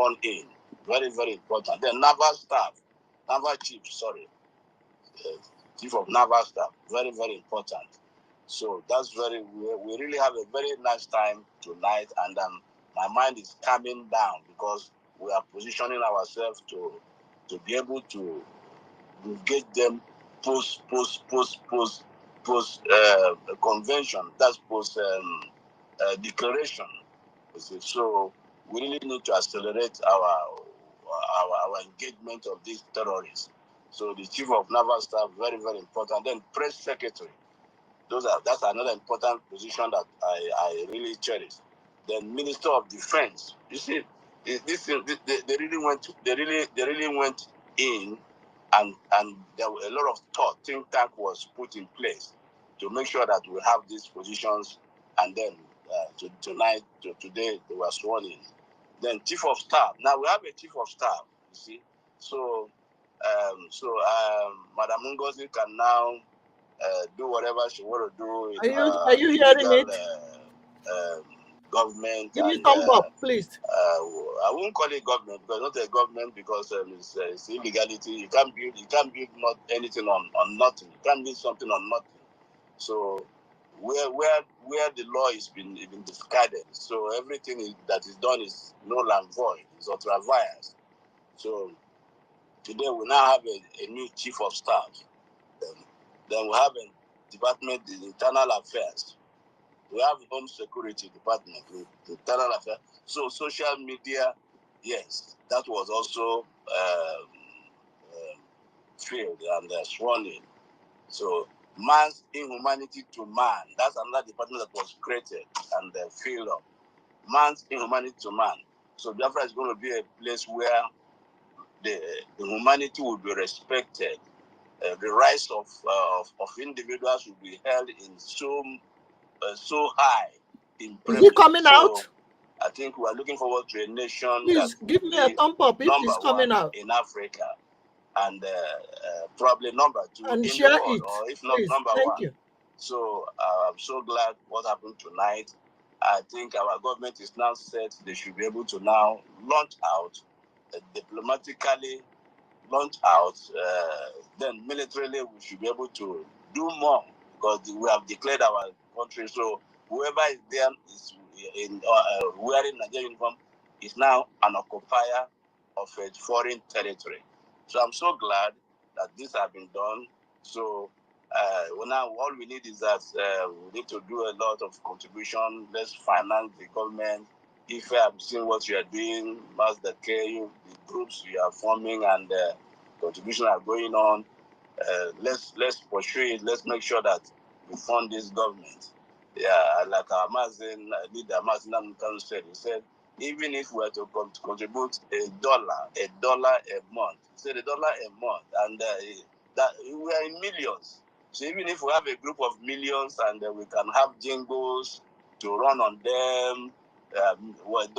sworn in. Very, very important. Then naval staff, naval chief, sorry, chief of naval staff, very, very important. So that's we really have a very nice time tonight, and my mind is calming down because we are positioning ourselves to be able to engage them post convention. That's post declaration. So we really need to accelerate our engagement of these terrorists. So the chief of naval staff, very, very important. Then press secretary. That's another important position that I really cherish. Then Minister of Defense. You see, they really went in, and there were a lot of thought. Think tank was put in place to make sure that we have these positions, and then today they were sworn in. Then Chief of Staff. Now we have a Chief of Staff. You see, so Madam NGOZI can now do whatever she want to do in are you hearing legal, it? Government. Give me thumb up, please. I won't call it government because not a government because it's illegality. You can't build not anything on nothing. You can't build something on nothing. So where the law is been discarded, so everything that is done is null and void. It's ultra vires. So today we now have a new chief of staff. Then we have a department in internal affairs. We have home security department, internal affairs. So social media, yes, that was also filled and sworn in. So man's inhumanity to man, that's another department that was created and filled up. Man's inhumanity to man. So Biafra is going to be a place where the humanity will be respected. The rights of individuals will be held in so high in privilege. Is it coming out? I think we are looking forward to a nation. Please give me a thumb up if it's coming out in Africa, and probably number 2 and in share the world, it, or if not please. number Thank 1. You. So I'm so glad what happened tonight. I think our government is now set. They should be able to now launch out diplomatically. Launch out, then militarily we should be able to do more because we have declared our country. So whoever is there is in wearing Nigerian uniform is now an occupier of a foreign territory. So I'm so glad that this has been done. So now all we need is that we need to do a lot of contribution. Let's finance the government. If I have seen what you are doing, Mass the KU, the groups you are forming and contributions are going on, let's pursue it. Let's make sure that we fund this government. Yeah, like our Mazin leader, Mazin said, he said, even if we were to contribute $1 a month, he said $1 a month, and that we are in millions. So even if we have a group of millions and we can have jingles to run on them, $1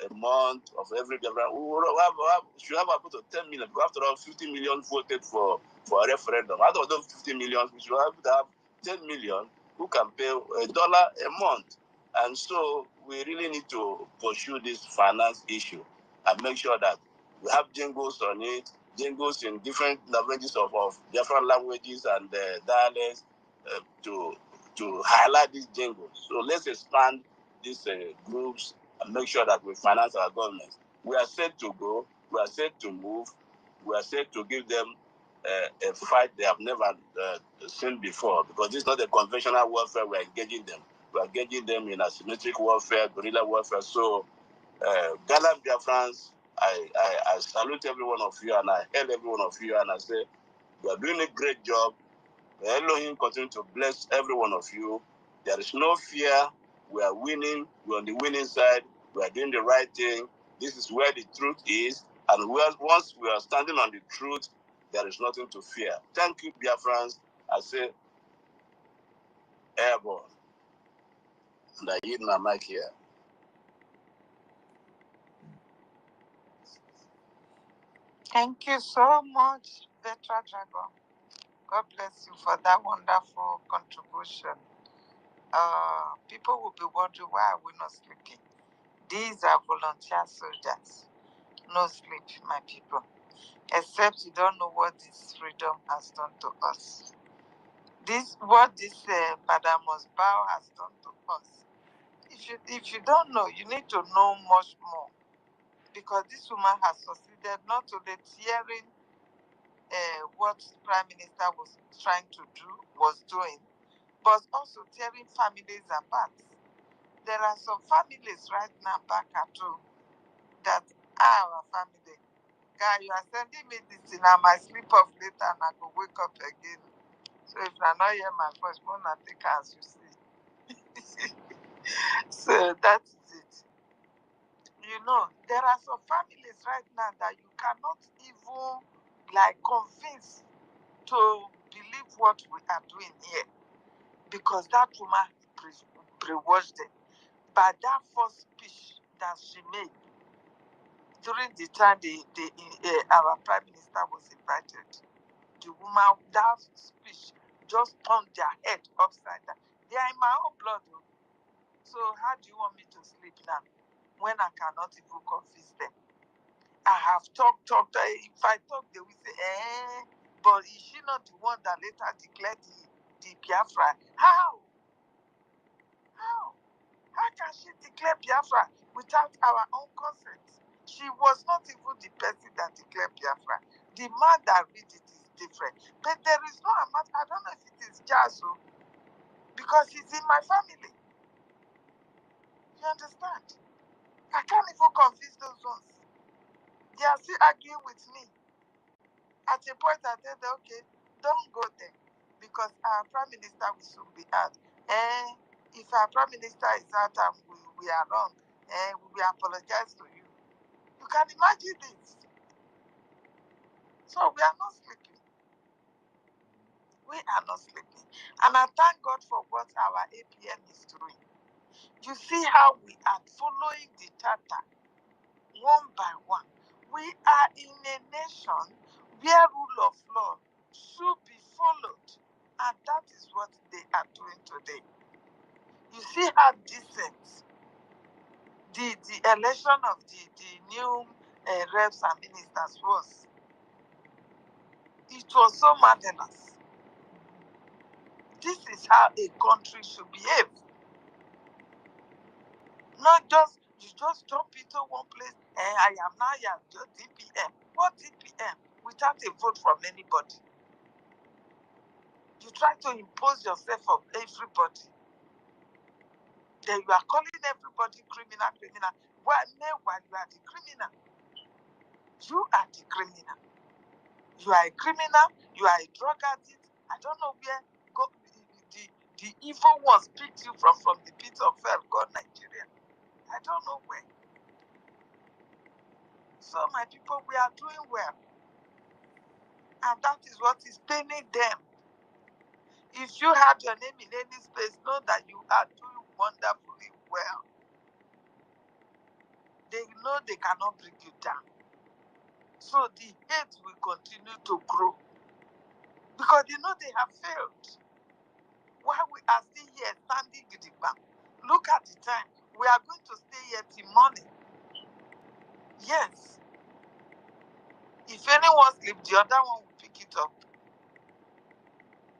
a month of every Biafran, we should have about 10 million. After all, 50 million voted for a referendum. Out of those 50 million, we should have 10 million who can pay $1 a month. And so we really need to pursue this finance issue and make sure that we have jingles on it, jingles in different languages of different languages and dialects to highlight these jingles. So let's expand these groups and make sure that we finance our government. We are set to go. We are set to move. We are set to give them a fight they have never seen before, because this is not a conventional warfare we are engaging them. We are engaging them in asymmetric warfare, guerrilla warfare. So, gallant Biafrans, I salute every one of you and I hail every one of you and I say, you are doing a great job. May Elohim continue to bless every one of you. There is no fear. We are winning. We're on the winning side. We are doing the right thing. This is where the truth is. And once we are standing on the truth, there is nothing to fear. Thank you, Biafrans. I say, airborne. And I yield my mic here. Thank you so much, Veteran Dragon. God bless you for that wonderful contribution. People will be wondering, why are we not sleeping? These are volunteer soldiers. no sleep, my people. Except you don't know what this freedom has done to us. What this Madam Osbao has done to us. If you don't know, you need to know much more. Because this woman has succeeded not only tearing what Prime Minister was trying to do, was doing, but also tearing families apart. There are some families right now back at home that are our family. Guy, you are sending me this thing, I might sleep off later and I go wake up again. So if I not hear my voice, I'm gonna take as you see. So that is it. You know, there are some families right now that you cannot even convince to believe what we are doing here, because that woman brainwashed them by that first speech that she made during the time our Prime Minister was invited. The woman, that speech just turned their head upside down. They are in my own blood. So how do you want me to sleep now when I cannot even convince them? I have talked. If I talk, they will say, but is she not the one that later declared the Biafra? How? How can she declare Biafra without our own consent? She was not even the person that declared Biafra. The man that read it is different. But there is no amount. I don't know if it is Jazo, because he's in my family. You understand? I can't even convince those ones. They are still arguing with me. At a point, I said, okay, don't go there, because our Prime Minister will soon be out. If our Prime Minister is out and we are wrong, we will apologize to you. You can imagine this. So we are not sleeping. We are not sleeping. And I thank God for what our APM is doing. You see how we are following the charter one by one. We are in a nation where rule of law should be followed. And that is what they are doing today. You see how decent the election of the new reps and ministers was. It was so marvelous. This is how a country should behave. Not just, you just jump into one place and I am now your DPM. What DPM? Without a vote from anybody. You try to impose yourself on everybody. Then you are calling everybody criminal. Meanwhile, you are the criminal. You are the criminal. You are a criminal. You are a drug addict. I don't know where the evil ones picked you from the pit of hell called Nigeria. I don't know where. So my people, we are doing well. And that is what is paining them. If you have your name in any space, know that you are doing wonderfully well. They know they cannot bring you down. So the hate will continue to grow. Because they know they have failed. While we are still here standing in the back, look at the time. We are going to stay here till morning. Yes. If anyone sleeps, the other one will pick it up.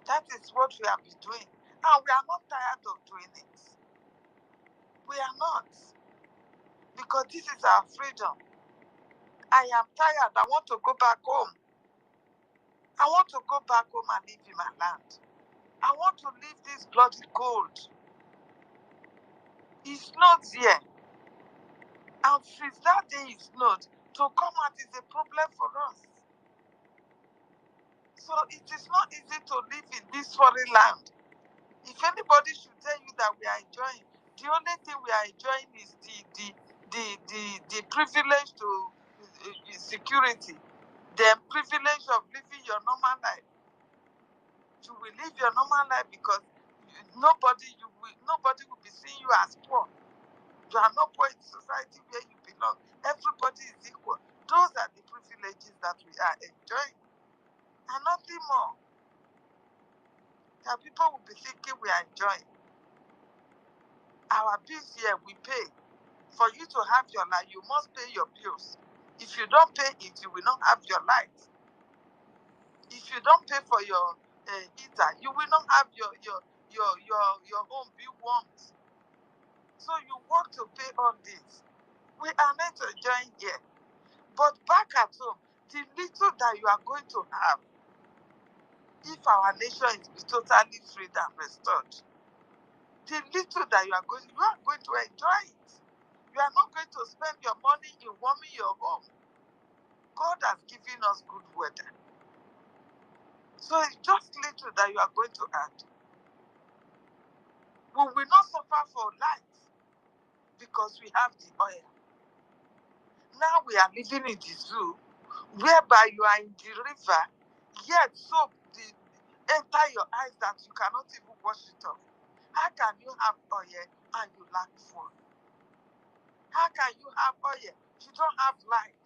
That is what we have been doing. And we are not tired of doing it. We are not. Because this is our freedom. I am tired. I want to go back home. I want to go back home and live in my land. I want to leave this bloody cold. It's not here. And since that day it's not, to come out is a problem for us. So it is not easy to live in this foreign land. If anybody should tell you that we are enjoying, the only thing we are enjoying is the privilege to security, the privilege of living your normal life. You will live your normal life because nobody will be seeing you as poor. You are not poor in society where you belong. Everybody is equal. Those are the privileges that we are enjoying, and nothing more. That people will be thinking we are enjoying. Our bills here we pay. For you to have your life, you must pay your bills. If you don't pay it, you will not have your light. If you don't pay for your heater, you will not have your home be warmed. So you want to pay on this. We are not enjoying here. But back at home, the little that you are going to have, if our nation is totally freed and restored, the little that you are going to enjoy it. You are not going to spend your money in warming your home. God has given us good weather. So it's just little that you are going to add. We will not suffer for light because we have the oil. Now we are living in the zoo, whereby you are in the river, yet soap enter your eyes that you cannot even wash it off. How can you have oil and you lack food? How can you have oil? You don't have light.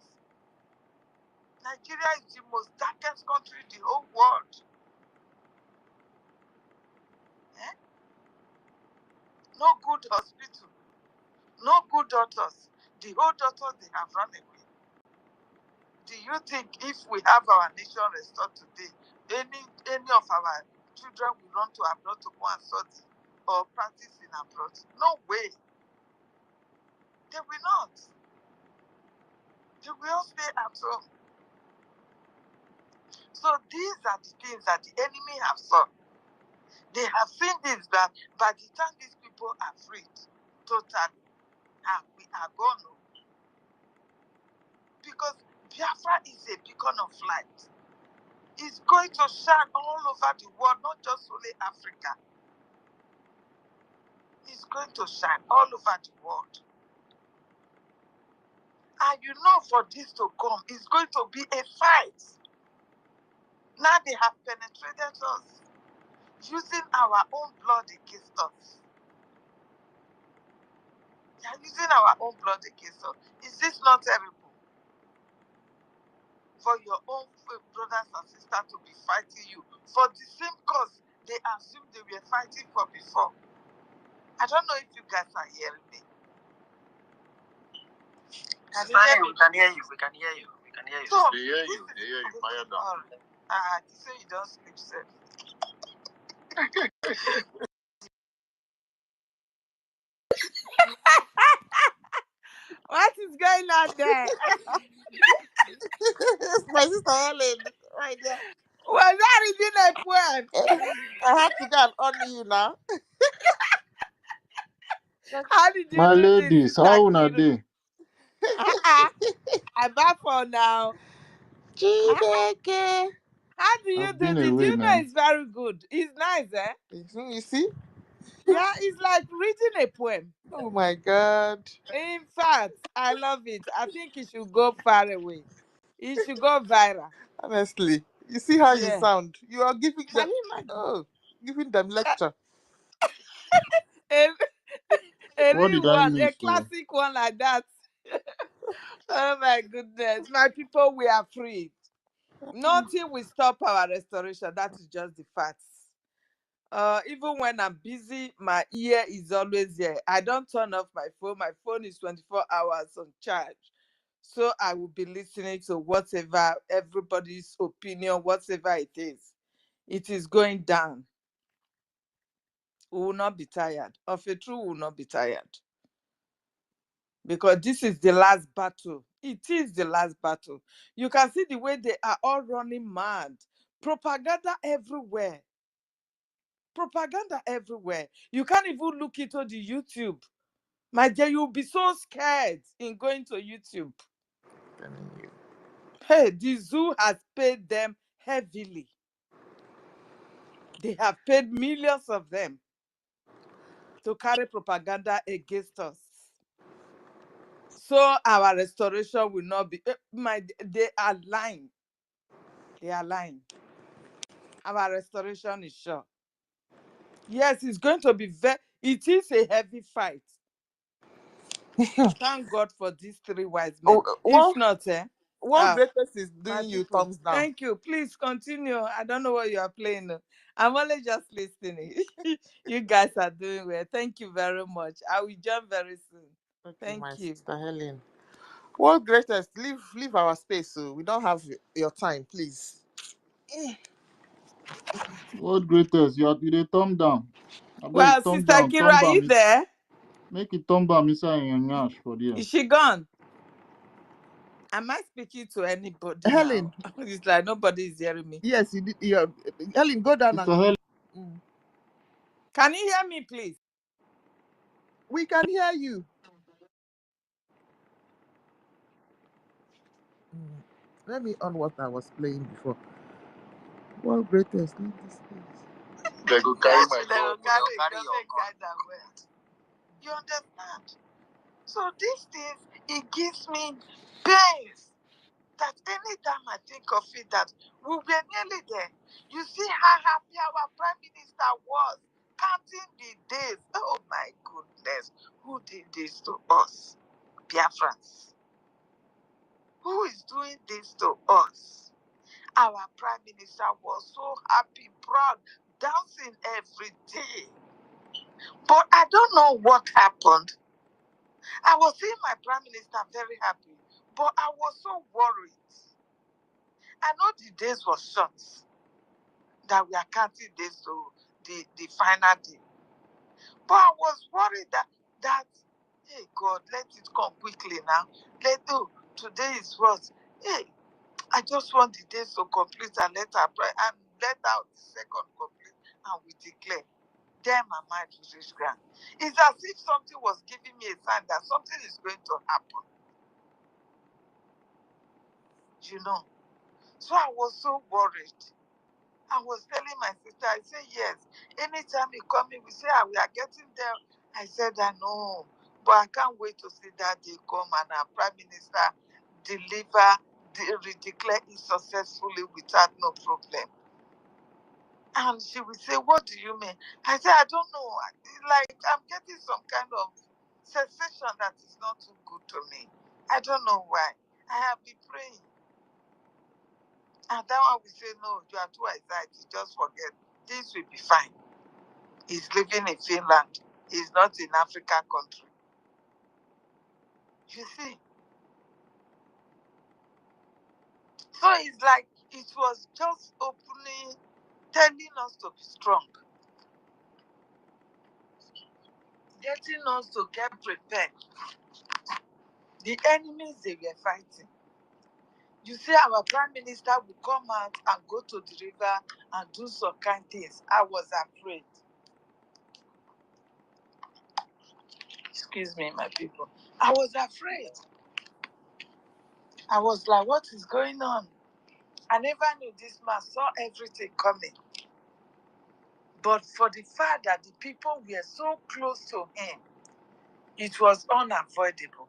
Nigeria is the most darkest country in the whole world. Eh? No good hospital, no good doctors. The whole doctors, they have run away. Do you think if we have our nation restored today, any of our children will run to abroad to go and study or practice in abroad? No way. They will not. They will all stay at home. So these are the things that the enemy have saw. They have seen this, that by the time these people are freed totally, and we are gone. Because Biafra is a beacon of light. It's going to shine all over the world, not just only Africa. It's going to shine all over the world. And you know, for this to come, it's going to be a fight. Now they have penetrated us, using our own blood against us. They are using our own blood against us. Is this not terrible? For your own brothers and sisters to be fighting you for the same cause they assumed they were fighting for before. I don't know if you guys are hearing me. Can you hear me? We can hear you. We can hear you. We can hear you. So, they hear you. They hear you. Fire down. You say you don't sleep, sir. What is going on there? It's my sister Helen right there. Was that reading a poem? I had to go and honor you now. How did you My do ladies, this? how una dey? I'm back for now. Chineke. How do you I've do been this? away, You know man. it's very good. It's nice, eh? You see? Yeah, it's like reading a poem. Oh my God. In fact, I love it. I think it should go far away. It should go viral. Honestly. You see how you Yeah. sound? You are giving Can them you imagine? giving them lecture. A What real did I one, a miss? classic one like that. Oh my goodness. My people, we are free. Nothing will stop our restoration. That is just the facts. Even when I'm busy, my ear is always there. I don't turn off my phone. My phone is 24 hours on charge. So I will be listening to whatever, everybody's opinion, whatever it is. It is going down. We will not be tired. Of a truth, we will not be tired. Because this is the last battle. It is the last battle. You can see the way they are all running mad. Propaganda everywhere. Propaganda everywhere. You can't even look into the YouTube. My dear, you'll be so scared in going to YouTube. Hey, the zoo has paid them heavily. They have paid millions of them to carry propaganda against us. So our restoration will not be. They are lying. They are lying. Our restoration is sure. Yes, it's going to be it is a heavy fight. Thank God for these three wise men. If not, One greatest is doing you people, thumbs down. thank you. Please continue. I don't know what you are playing. I'm only just listening. You guys are doing well. Thank you very much. I will join very soon. Okay, Thank my you. sister Helen. World greatest, leave our space, so we don't have your time, please. World greatest, you dey thumb down. I beg, Well, thumb Sister down, Kira, are you there? make it thumb down inside your nyash for there. Is she gone? Am I speaking to anybody now? Helen, It's like nobody is hearing me. yes, you did. Helen, go down Sister and Helen, Can you hear me, please? we can hear you. Let me on what I was playing before. World greatest, leave this space. They go carry my dog, carry your gun. You understand? So these things, it gives me pains that anytime I think of it, that we were nearly there. You see how happy our Prime Minister was, counting the days. Oh my goodness, who did this to us? Biafrans. Who is doing this to us? Our Prime Minister was so happy, proud, dancing every day. But I don't know what happened. I was seeing my Prime Minister very happy, but I was so worried. I know the days were short, that we are counting days to the final day. But I was worried that hey God, let it come quickly now. Today is what? Hey, I just want the days to complete and let her pray and let out the second complete and we declare. Then my mind will reach ground. It's as if something was giving me a sign that something is going to happen. You know. So I was so worried. I was telling my sister, I said, yes, anytime you come in, we say, we are getting there. I said, I know, but I can't wait to see that day come and our Prime Minister declare it successfully without no problem. And she will say, what do you mean? I said, I don't know. Like, I'm getting some kind of sensation that is not too good to me. I don't know why. I have been praying. And that one will say, no, you are too excited. Just forget. Things will be fine. He's living in Finland. He's not in African country. You see? So it's like it was just opening, telling us to be strong. Getting us to get prepared. The enemies they were fighting. You see, our Prime Minister would come out and go to the river and do some kind things. I was afraid. Excuse me, my people. I was afraid. I was like, what is going on? I never knew this man saw everything coming. But for the fact that the people were so close to him, it was unavoidable.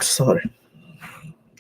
sorry.